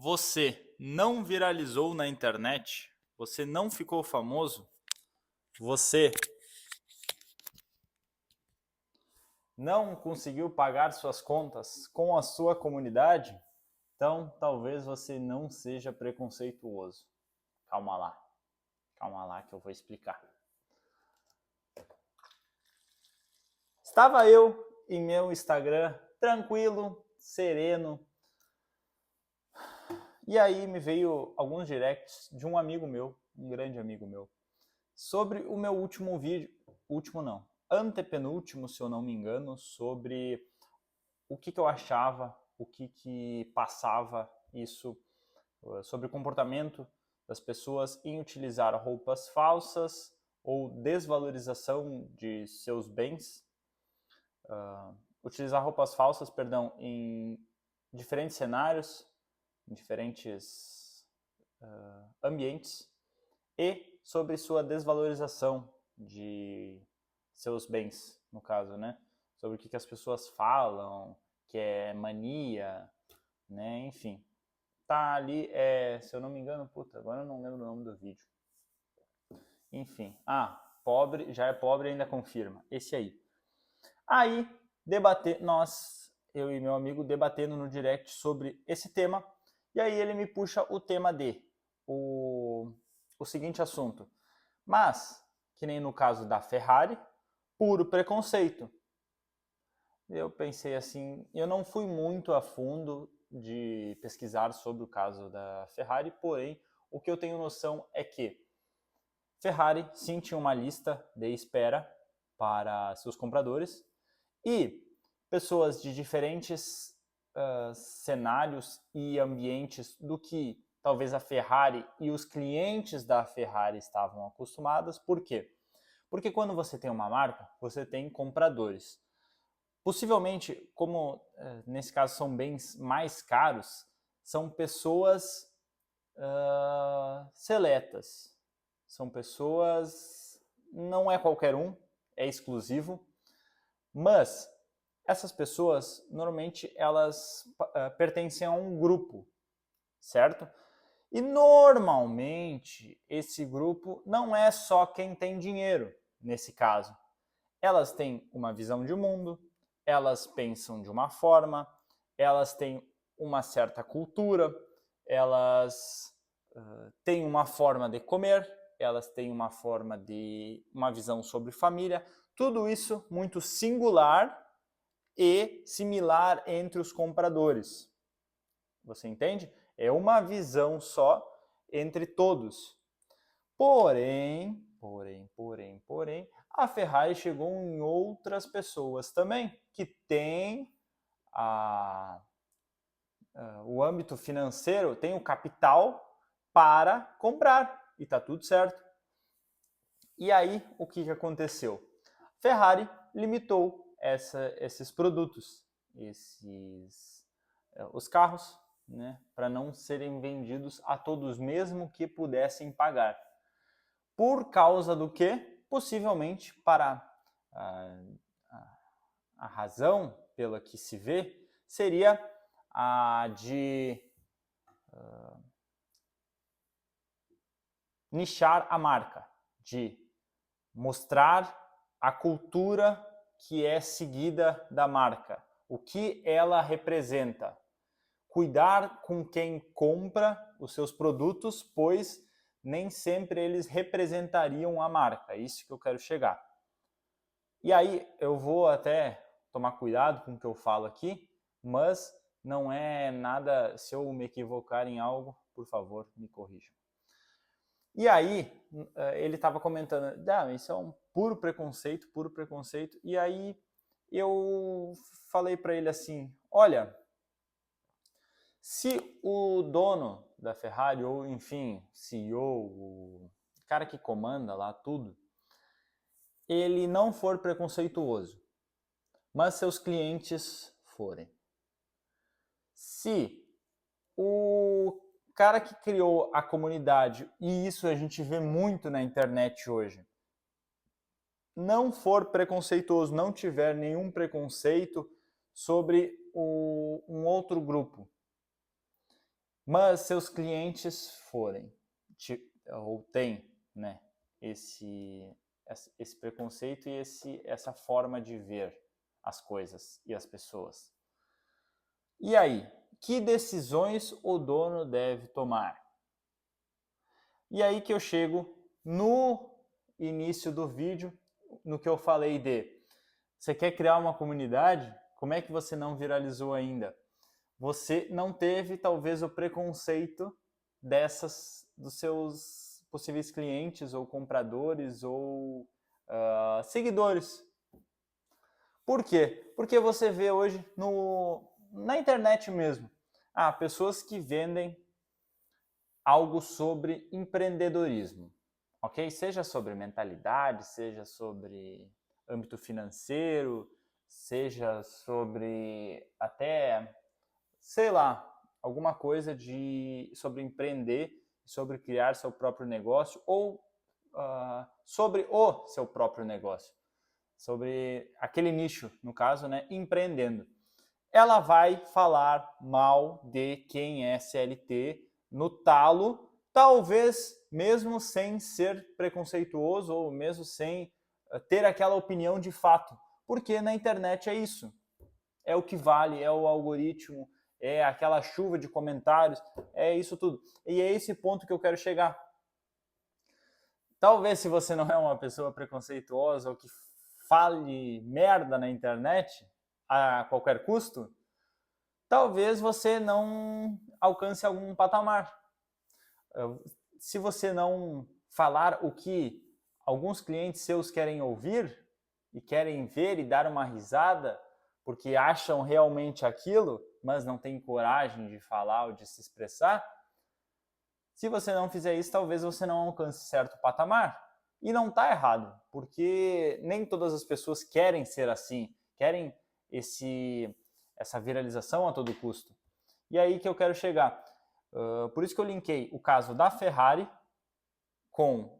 Você não viralizou na internet? Você não ficou famoso? Você não conseguiu pagar suas contas com a sua comunidade? Então, talvez você não seja preconceituoso. Calma lá que eu vou explicar. Estava eu em meu Instagram, tranquilo, sereno, e aí me veio alguns directs de um amigo meu, um grande amigo meu, sobre o meu último vídeo, último não, antepenúltimo, se eu não me engano, sobre o que eu achava, o que passava isso, sobre o comportamento das pessoas em utilizar roupas falsas ou desvalorização de seus bens, utilizar roupas falsas, perdão, em diferentes cenários, em diferentes ambientes, e sobre sua desvalorização de seus bens, no caso, né? Sobre o que as pessoas falam, que é mania, né? Enfim. Tá ali, se eu não me engano, puta, agora eu não lembro o nome do vídeo. Enfim. Pobre, já é pobre e ainda confirma. Esse aí. Aí, eu e meu amigo debatendo no direct sobre esse tema, e aí ele me puxa o tema o seguinte assunto. Mas, que nem no caso da Ferrari, puro preconceito. Eu pensei assim, eu não fui muito a fundo de pesquisar sobre o caso da Ferrari, porém, o que eu tenho noção é que Ferrari sim tinha uma lista de espera para seus compradores e pessoas de diferentes cenários e ambientes do que talvez a Ferrari e os clientes da Ferrari estavam acostumados. Por quê? Porque quando você tem uma marca, você tem compradores. Possivelmente, como nesse caso são bens mais caros, são pessoas seletas. São pessoas, não é qualquer um, é exclusivo, mas essas pessoas, normalmente, elas pertencem a um grupo, certo? E normalmente, esse grupo não é só quem tem dinheiro, nesse caso. Elas têm uma visão de mundo, elas pensam de uma forma, elas têm uma certa cultura, elas têm uma forma de comer, elas têm uma visão sobre família, tudo isso muito singular e similar entre os compradores. Você entende? É uma visão só entre todos. Porém, a Ferrari chegou em outras pessoas também, que têm o âmbito financeiro, tem o capital para comprar, e está tudo certo. E aí, o que aconteceu? Ferrari limitou esses produtos, os carros, né, para não serem vendidos a todos, mesmo que pudessem pagar. Por causa do que? Possivelmente para a razão pela que se vê seria a de nichar a marca, de mostrar a cultura que é seguida da marca, o que ela representa. Cuidar com quem compra os seus produtos, pois nem sempre eles representariam a marca. É isso que eu quero chegar. E aí eu vou até tomar cuidado com o que eu falo aqui, mas não é nada, se eu me equivocar em algo, por favor, me corrijam. E aí ele estava comentando, isso é um puro preconceito, e aí eu falei para ele assim, olha, se o dono da Ferrari, ou enfim, CEO, o cara que comanda lá tudo, ele não for preconceituoso, mas seus clientes forem. Se o cara que criou a comunidade, e isso a gente vê muito na internet hoje, não for preconceituoso, não tiver nenhum preconceito sobre um outro grupo, mas seus clientes forem, ou têm, né, esse preconceito e essa forma de ver as coisas e as pessoas. E aí, que decisões o dono deve tomar? E aí que eu chego no início do vídeo, no que eu falei você quer criar uma comunidade? Como é que você não viralizou ainda? Você não teve, talvez, o preconceito dos seus possíveis clientes ou compradores ou seguidores. Por quê? Porque você vê hoje na internet mesmo, pessoas que vendem algo sobre empreendedorismo, ok? Seja sobre mentalidade, seja sobre âmbito financeiro, seja sobre até, sei lá, alguma coisa sobre empreender, sobre criar seu próprio negócio ou sobre o seu próprio negócio, sobre aquele nicho, no caso, né, empreendendo. Ela vai falar mal de quem é CLT no talo, talvez mesmo sem ser preconceituoso ou mesmo sem ter aquela opinião de fato, porque na internet é isso. É o que vale, é o algoritmo, é aquela chuva de comentários, é isso tudo. E é esse ponto que eu quero chegar. Talvez se você não é uma pessoa preconceituosa ou que fale merda na internet a qualquer custo, talvez você não alcance algum patamar. Se você não falar o que alguns clientes seus querem ouvir e querem ver e dar uma risada porque acham realmente aquilo, mas não têm coragem de falar ou de se expressar, se você não fizer isso, talvez você não alcance certo patamar. E não está errado, porque nem todas as pessoas querem ser assim, querem essa viralização a todo custo. E aí que eu quero chegar. Por isso que eu linkei o caso da Ferrari com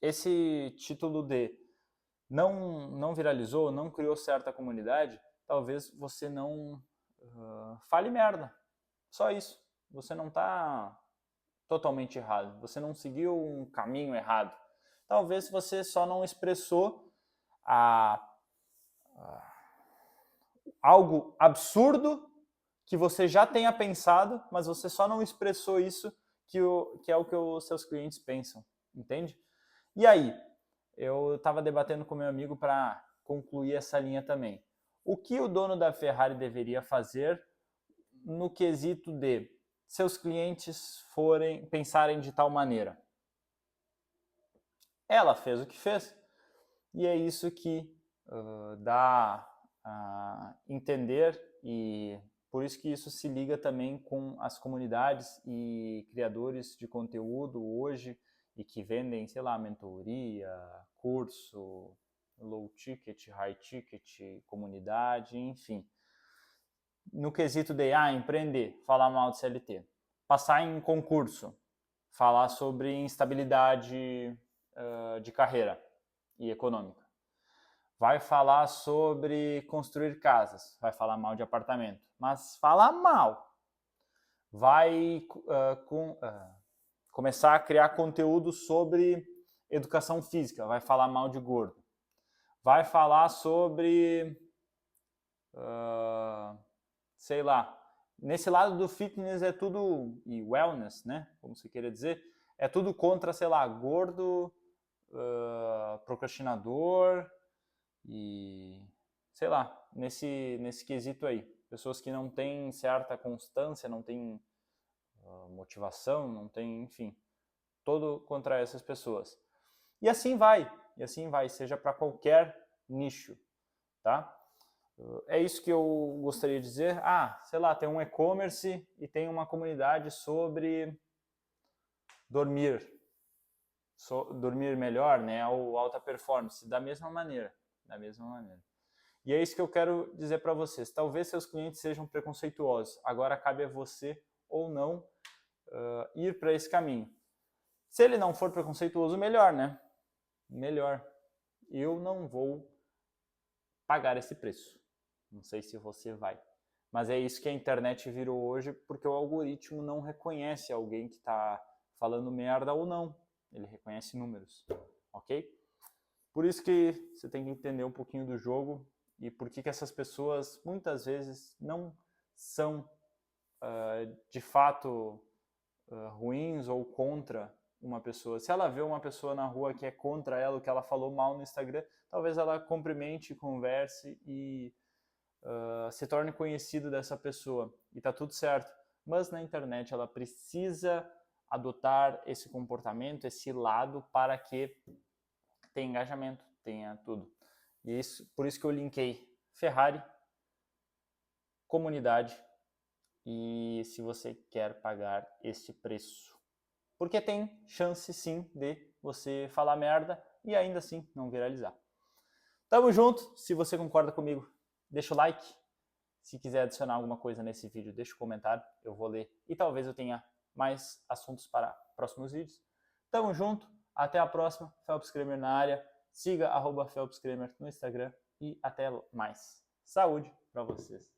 esse título de não viralizou, não criou certa comunidade, talvez você não fale merda. Só isso. Você não está totalmente errado. Você não seguiu um caminho errado. Talvez você só não expressou algo absurdo que você já tenha pensado, mas você só não expressou isso que é o que os seus clientes pensam, entende? E aí, eu estava debatendo com meu amigo para concluir essa linha também. O que o dono da Ferrari deveria fazer no quesito de seus clientes pensarem de tal maneira? Ela fez o que fez, e é isso que dá a entender, e por isso que isso se liga também com as comunidades e criadores de conteúdo hoje e que vendem, sei lá, mentoria, curso, low ticket, high ticket, comunidade, enfim. No quesito de empreender, falar mal de CLT, passar em concurso, falar sobre instabilidade de carreira e econômica. Vai falar sobre construir casas, vai falar mal de apartamento, mas fala mal. Vai começar a criar conteúdo sobre educação física, vai falar mal de gordo. Vai falar sobre, sei lá, nesse lado do fitness é tudo, e wellness, né, como você queira dizer, é tudo contra, sei lá, gordo, procrastinador, e, sei lá, nesse quesito aí. Pessoas que não têm certa constância, não têm motivação, não têm, enfim, todo contra essas pessoas. E assim vai, seja para qualquer nicho, tá? É isso que eu gostaria de dizer. Sei lá, tem um e-commerce e tem uma comunidade sobre dormir melhor, né, ou alta performance, da mesma maneira. E é isso que eu quero dizer para vocês. Talvez seus clientes sejam preconceituosos. Agora cabe a você ou não ir para esse caminho. Se ele não for preconceituoso, melhor, né? Melhor. Eu não vou pagar esse preço. Não sei se você vai. Mas é isso que a internet virou hoje, porque o algoritmo não reconhece alguém que está falando merda ou não. Ele reconhece números, ok? Por isso que você tem que entender um pouquinho do jogo e por que essas pessoas muitas vezes não são de fato ruins ou contra uma pessoa. Se ela vê uma pessoa na rua que é contra ela, o que ela falou mal no Instagram, talvez ela cumprimente, converse e se torne conhecido dessa pessoa. E tá tudo certo. Mas na internet ela precisa adotar esse comportamento, esse lado, para que tenha engajamento, tenha tudo. E isso, por isso que eu linkei Ferrari, comunidade e se você quer pagar este preço. Porque tem chance sim de você falar merda e ainda assim não viralizar. Tamo junto, se você concorda comigo, deixa o like. Se quiser adicionar alguma coisa nesse vídeo, deixa um comentário, eu vou ler e talvez eu tenha mais assuntos para próximos vídeos. Tamo junto, até a próxima, Phelps Kramer na área, siga @PhelpsKramer no Instagram e até mais. Saúde para vocês!